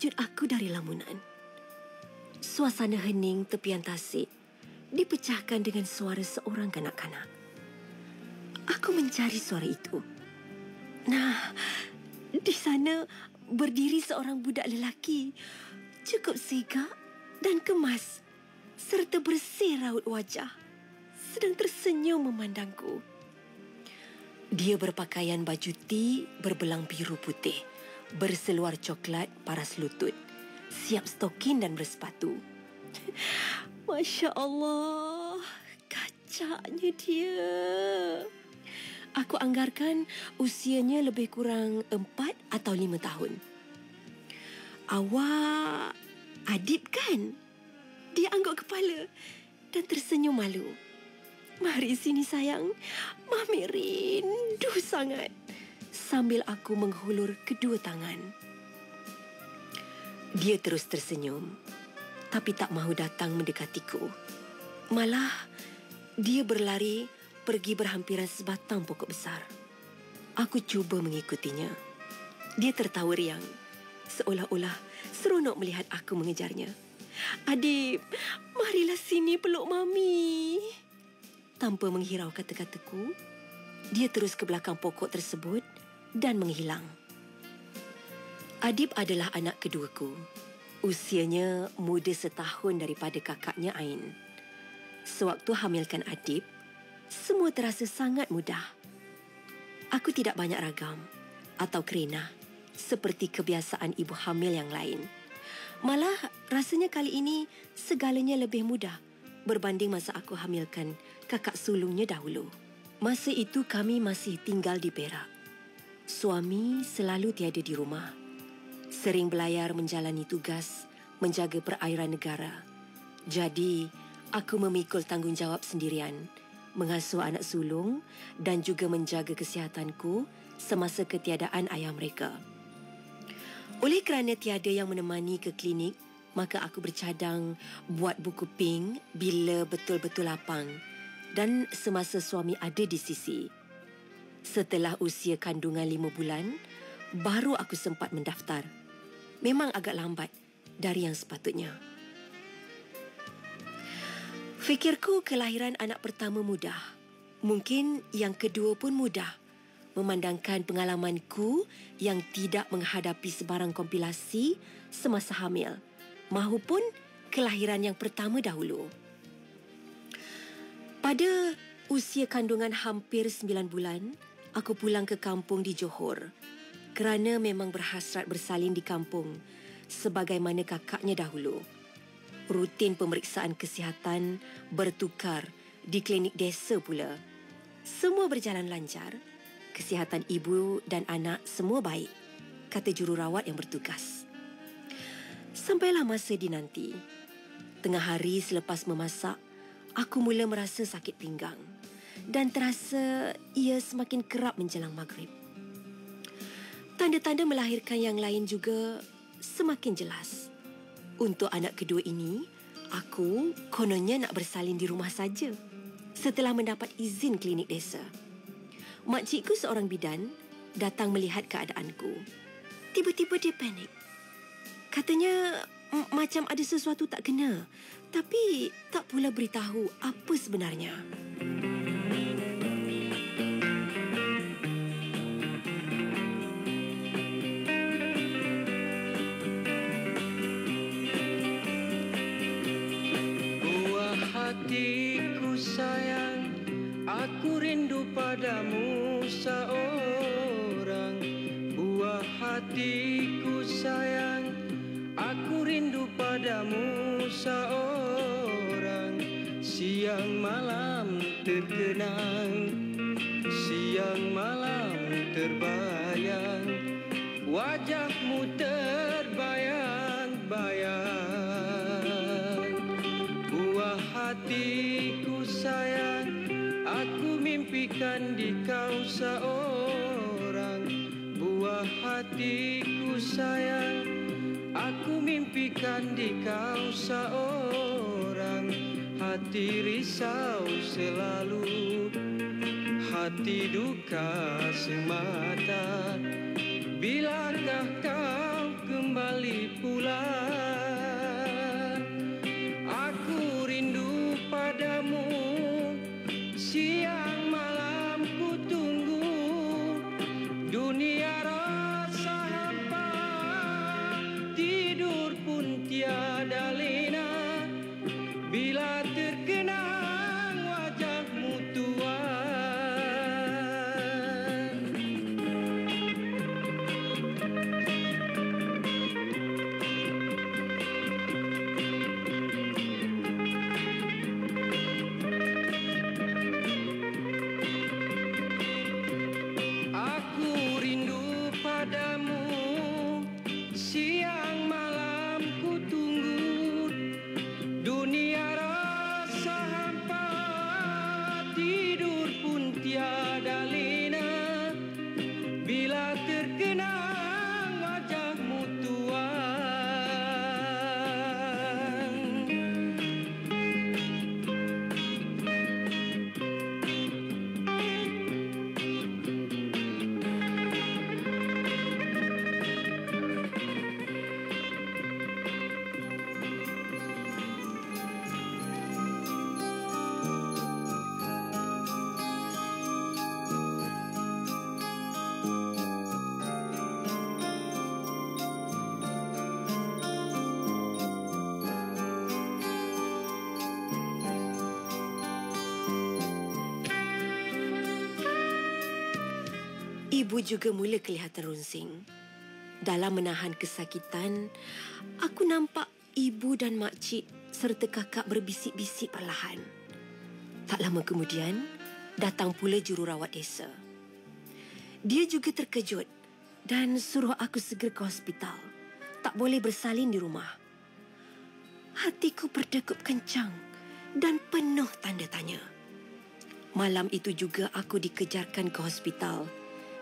mengejut aku dari lamunan. Suasana hening tepian tasik dipecahkan dengan suara seorang kanak-kanak. Aku mencari suara itu. Nah, di sana berdiri seorang budak lelaki, cukup sigap dan kemas, serta bersih raut wajah, sedang tersenyum memandangku. Dia berpakaian baju T berbelang biru putih, berseluar coklat paras lutut, siap stokin dan bersepatu. Masya Allah, kacaknya dia. Aku anggarkan usianya lebih kurang 4 atau 5 tahun. Awak Adib kan? Dia angguk kepala dan tersenyum malu. Mari sini sayang, Mami rindu sangat. Sambil aku menghulur kedua tangan. Dia terus tersenyum, tapi tak mahu datang mendekatiku. Malah, dia berlari pergi berhampiran sebatang pokok besar. Aku cuba mengikutinya. Dia tertawa riang, seolah-olah seronok melihat aku mengejarnya. Adib, marilah sini peluk Mami. Tanpa menghirau kata-kataku, dia terus ke belakang pokok tersebut dan menghilang. Adib adalah anak keduaku. Usianya muda setahun daripada kakaknya Ain. Sewaktu hamilkan Adib, semua terasa sangat mudah. Aku tidak banyak ragam atau kerena seperti kebiasaan ibu hamil yang lain. Malah rasanya kali ini segalanya lebih mudah berbanding masa aku hamilkan kakak sulungnya dahulu. Masa itu kami masih tinggal di Perak. Suami selalu tiada di rumah. Sering belayar menjalani tugas menjaga perairan negara. Jadi, aku memikul tanggungjawab sendirian, mengasuh anak sulung dan juga menjaga kesihatanku semasa ketiadaan ayah mereka. Oleh kerana tiada yang menemani ke klinik, maka aku bercadang buat buku ping bila betul-betul lapang dan semasa suami ada di sisi. Setelah usia kandungan 5 bulan, baru aku sempat mendaftar. Memang agak lambat dari yang sepatutnya. Fikirku kelahiran anak pertama mudah. Mungkin yang kedua pun mudah. Memandangkan pengalamanku yang tidak menghadapi sebarang kompilasi semasa hamil, mahupun kelahiran yang pertama dahulu. Pada usia kandungan hampir 9 bulan, aku pulang ke kampung di Johor kerana memang berhasrat bersalin di kampung sebagaimana kakaknya dahulu. Rutin pemeriksaan kesihatan bertukar di klinik desa pula. Semua berjalan lancar. Kesihatan ibu dan anak semua baik, kata jururawat yang bertugas. Sampailah masa dinanti. Tengah hari selepas memasak, aku mula merasa sakit pinggang dan terasa ia semakin kerap menjelang maghrib. Tanda-tanda melahirkan yang lain juga semakin jelas. Untuk anak kedua ini, aku kononnya nak bersalin di rumah saja setelah mendapat izin klinik desa. Makcikku seorang bidan datang melihat keadaanku. Tiba-tiba dia panik. Katanya macam ada sesuatu tak kena, tapi tak pula beritahu apa sebenarnya. Buah hatiku sayang, aku rindu padamu seorang. Buah hatiku sayang, aku rindu padamu seorang. Siang malam terkenang, siang malam terbayang, wajahmu terbayang-bayang. Buah hatiku sayang, aku mimpikan di kau seorang. Buah hatiku sayang, aku mimpikan di kau seorang. Hati risau selalu, hati duka semata. Bilakah kau kembali kembali pulang. Aku rindu padamu, siang malam ku tunggu. Dunia rasa hampa, tidur pun tiada lena bila terkenang wajahmu tuan. Aku rindu padamu, siang malam ku tunggu. Dunia rasa hampa, tidur pun tiada lena bila terkenang wajahmu tuan. Ibu juga mula kelihatan runsing. Dalam menahan kesakitan, aku nampak ibu dan makcik serta kakak berbisik-bisik perlahan. Tak lama kemudian, datang pula jururawat desa. Dia juga terkejut dan suruh aku segera ke hospital. Tak boleh bersalin di rumah. Hatiku berdegup kencang dan penuh tanda tanya. Malam itu juga aku dikejarkan ke hospital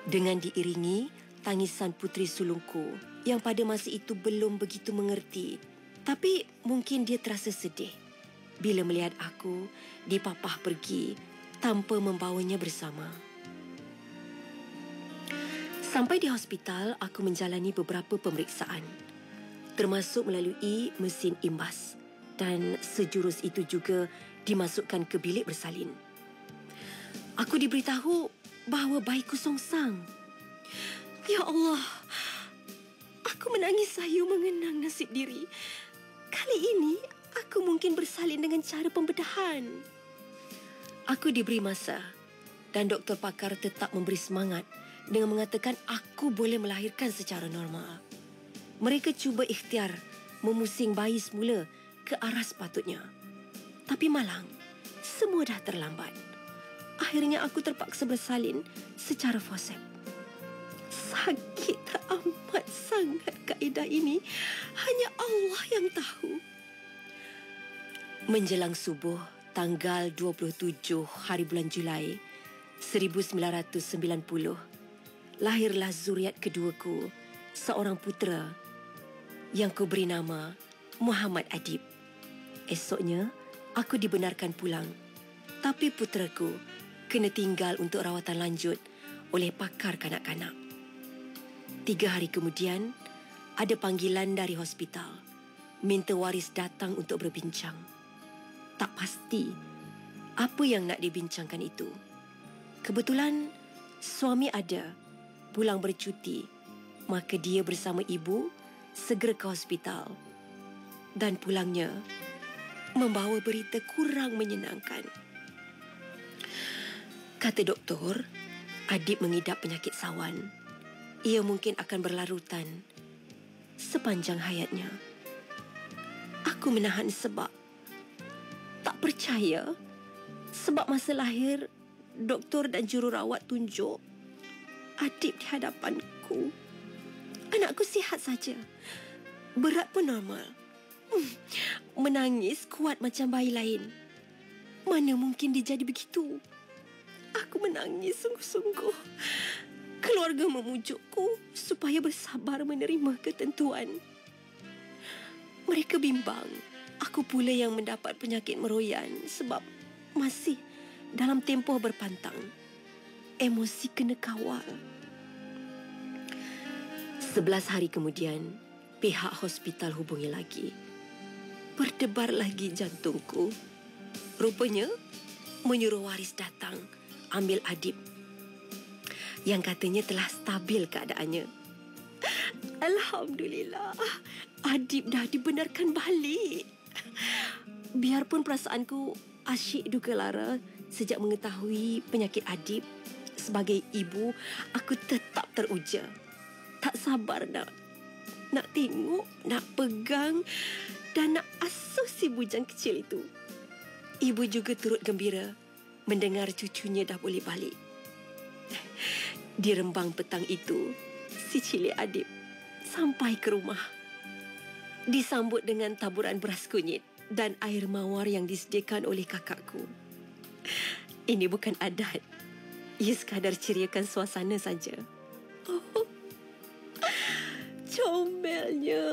dengan diiringi tangisan puteri sulungku yang pada masa itu belum begitu mengerti. Tapi mungkin dia terasa sedih bila melihat aku dipapah pergi tanpa membawanya bersama. Sampai di hospital, aku menjalani beberapa pemeriksaan, termasuk melalui mesin imbas, dan sejurus itu juga dimasukkan ke bilik bersalin. Aku diberitahu bahawa bayiku songsang. Ya Allah, aku menangis sayu mengenang nasib diri. Kali ini, aku mungkin bersalin dengan cara pembedahan. Aku diberi masa dan doktor pakar tetap memberi semangat dengan mengatakan aku boleh melahirkan secara normal. Mereka cuba ikhtiar memusing bayi semula ke arah sepatutnya. Tapi malang, semua dah terlambat. Akhirnya aku terpaksa bersalin secara forceps. Sakit amat sangat kaedah ini. Hanya Allah yang tahu. Menjelang subuh tanggal 27 hari bulan Julai 1990, lahirlah zuriat keduaku, seorang putera yang ku beri nama Muhammad Adib. Esoknya, aku dibenarkan pulang. Tapi puteraku kena tinggal untuk rawatan lanjut oleh pakar kanak-kanak. 3 hari kemudian, ada panggilan dari hospital. Minta waris datang untuk berbincang. Tak pasti apa yang nak dibincangkan itu. Kebetulan, suami ada, pulang bercuti. Maka dia bersama ibu segera ke hospital. Dan pulangnya membawa berita kurang menyenangkan. Kata doktor, Adib mengidap penyakit sawan. Ia mungkin akan berlarutan sepanjang hayatnya. Aku menahan sebab. Tak percaya sebab masa lahir, doktor dan jururawat tunjuk Adib di hadapanku. Anakku sihat saja. Berat pun normal. Menangis kuat macam bayi lain. Mana mungkin dia jadi begitu? Aku menangis sungguh-sungguh. Keluarga memujukku supaya bersabar menerima ketentuan. Mereka bimbang aku pula yang mendapat penyakit meroyan sebab masih dalam tempoh berpantang. Emosi kena kawal. 11 hari kemudian, Pihak hospital hubungi lagi. Berdebar lagi jantungku. Rupanya menyuruh waris datang ambil Adib yang katanya telah stabil keadaannya. Alhamdulillah, Adib dah dibenarkan balik. Biarpun perasaanku asyik duka lara sejak mengetahui penyakit Adib, sebagai ibu, aku tetap teruja. Tak sabar nak tengok, nak pegang dan nak asuh si bujang kecil itu. Ibu juga turut gembira mendengar cucunya dah boleh balik. Di rembang petang itu, si cilik Adib sampai ke rumah. Disambut dengan taburan beras kunyit dan air mawar yang disediakan oleh kakakku. Ini bukan adat. Ia sekadar ceriakan suasana saja. Oh, comelnya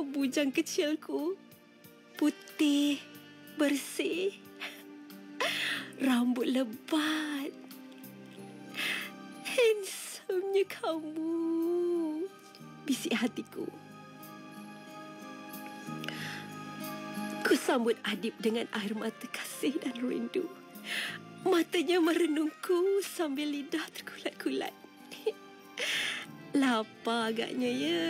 bujang kecilku. Putih, bersih, rambut lebat. Handsome-nya kamu, bisik hatiku. Ku sambut Adib dengan air mata kasih dan rindu. Matanya merenungku sambil lidah terkulat-kulat. Lapar agaknya ya.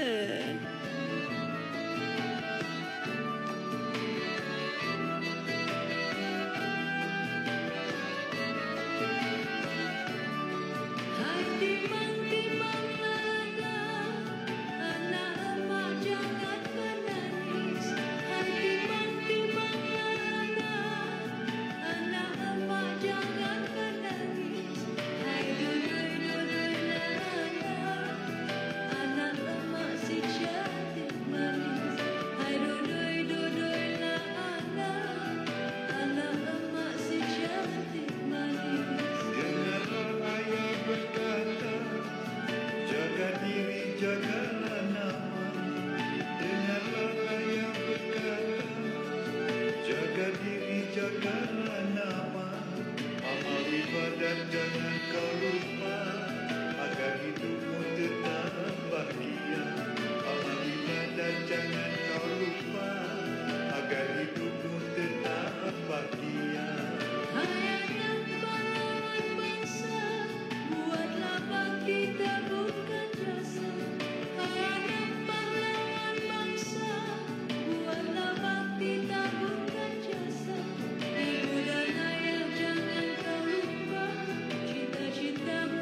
Ibu dan ayah jangan kau lupa, cita-citamu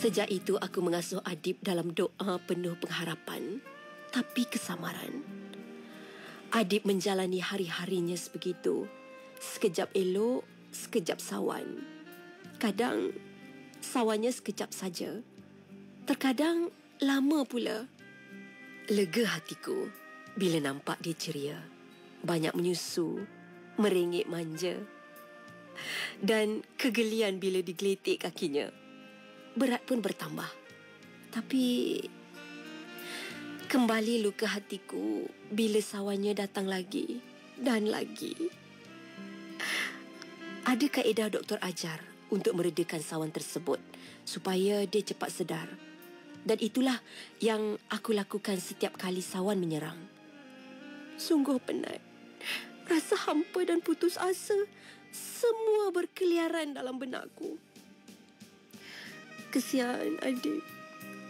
Sejak itu aku mengasuh Adib dalam doa penuh pengharapan tapi kesamaran. Adib menjalani hari-harinya sebegitu. Sekejap elok, sekejap sawan. Kadang sawannya sekejap saja. Terkadang lama pula. Lega hatiku bila nampak dia ceria. Banyak menyusu, merengek manja. Dan kegelian bila digeletik kakinya. Berat pun bertambah. Tapi kembali luka hatiku bila sawannya datang lagi dan lagi. Ada kaedah doktor ajar untuk meredakan sawan tersebut supaya dia cepat sedar. Dan itulah yang aku lakukan setiap kali sawan menyerang. Sungguh penat. Rasa hampa dan putus asa semua berkeliaran dalam benakku. Kesian Adib.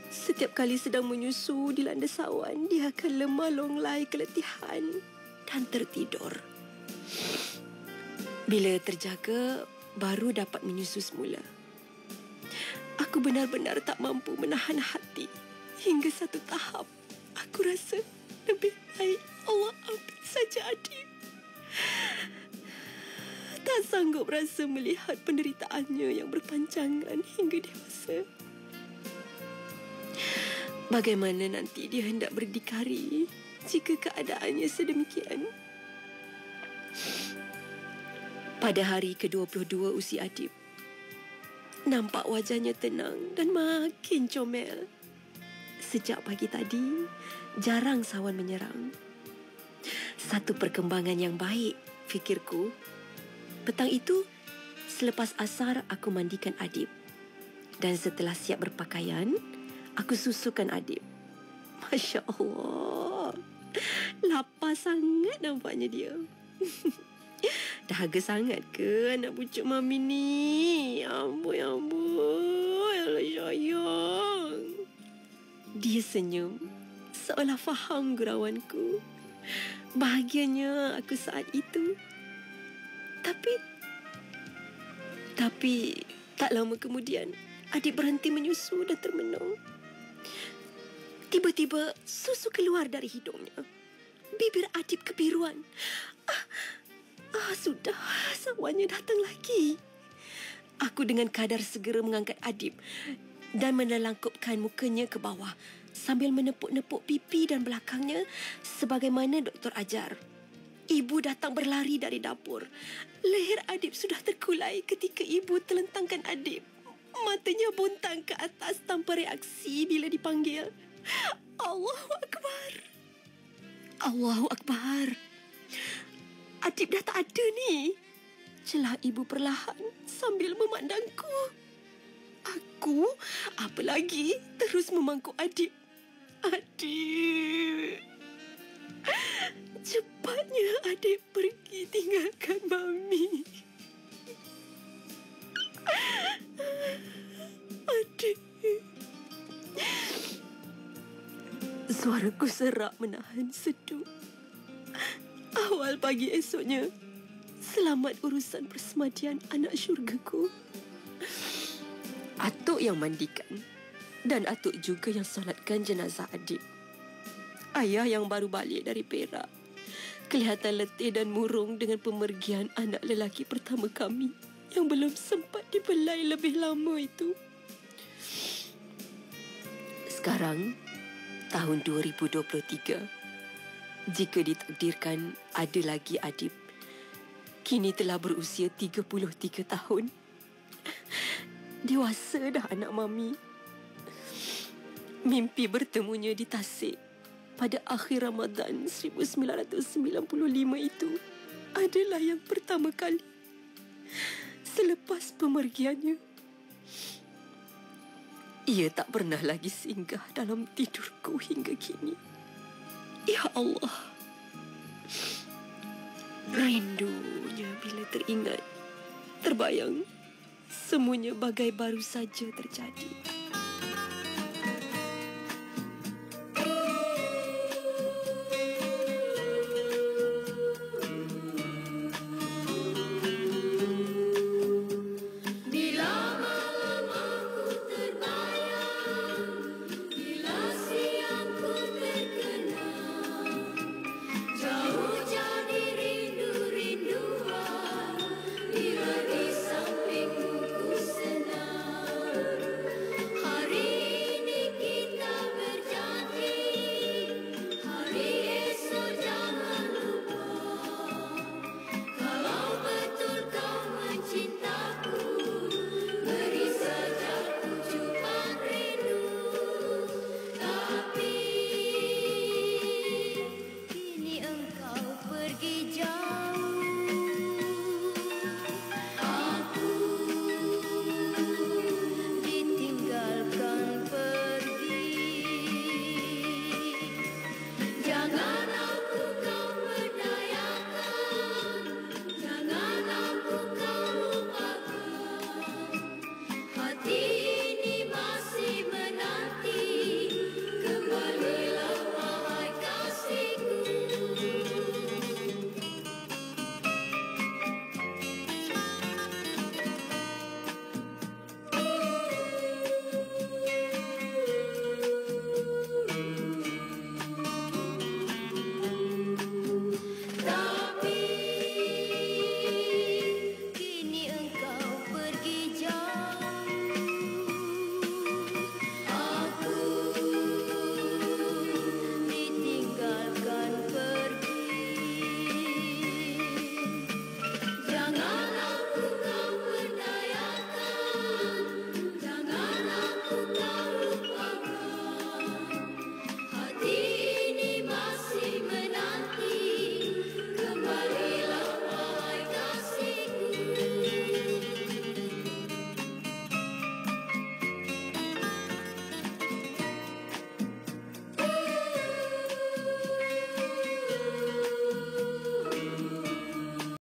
Setiap kali sedang menyusu dilanda sawan, dia akan lemah longlai keletihan dan tertidur. Bila terjaga, baru dapat menyusu semula. Aku benar-benar tak mampu menahan hati. Hingga satu tahap, aku rasa lebih baik Allah ambil saja Adib. Tak sanggup rasa melihat penderitaannya yang berpanjangan hingga dewasa. Bagaimana nanti dia hendak berdikari jika keadaannya sedemikian? Pada hari ke-22 usia Adib, nampak wajahnya tenang dan makin comel. Sejak pagi tadi, jarang sawan menyerang. Satu perkembangan yang baik, fikirku. Petang itu, selepas asar aku mandikan Adib. Dan setelah siap berpakaian, aku susukan Adib. Masya Allah. Lapar sangat nampaknya dia. Dahaga sangat ke anak bucuk Mami ni? Amboi, amboi. Alah sayang. Dia senyum. Seolah faham gurauanku. Bahagianya aku saat itu. Tapi tak lama kemudian, Adib berhenti menyusu dan termenung. Tiba-tiba, susu keluar dari hidungnya. Bibir Adib kebiruan. Sudah, sawannya datang lagi. Aku dengan kadar segera mengangkat Adib dan menelangkupkan mukanya ke bawah sambil menepuk-nepuk pipi dan belakangnya sebagaimana doktor ajar. Ibu datang berlari dari dapur. Leher Adib sudah terkulai ketika ibu terlentangkan Adib. Matanya bontang ke atas tanpa reaksi bila dipanggil. Allahu Akbar. Allahu Akbar. Adib dah tak ada ni. Celah ibu perlahan sambil memandangku. Aku, apa lagi, terus memangkuk Adib. Adib. Cepatnya Adib pergi tinggalkan Mami. Adib. Suaraku serak menahan sedu. Awal pagi esoknya, selamat urusan persemadian anak syurgaku. Atuk yang mandikan dan atuk juga yang solatkan jenazah Adib. Ayah yang baru balik dari Perak kelihatan letih dan murung dengan pemergian anak lelaki pertama kami yang belum sempat dibelai lebih lama itu. Sekarang, tahun 2023, jika ditakdirkan ada lagi Adib, kini telah berusia 33 tahun. Dewasa dah anak Mami. Mimpi bertemunya di Tasik pada akhir Ramadan 1995 itu adalah yang pertama kali selepas pemergiannya. Ia tak pernah lagi singgah dalam tidurku hingga kini. Ya Allah. Rindunya bila teringat, terbayang semuanya bagai baru saja terjadi.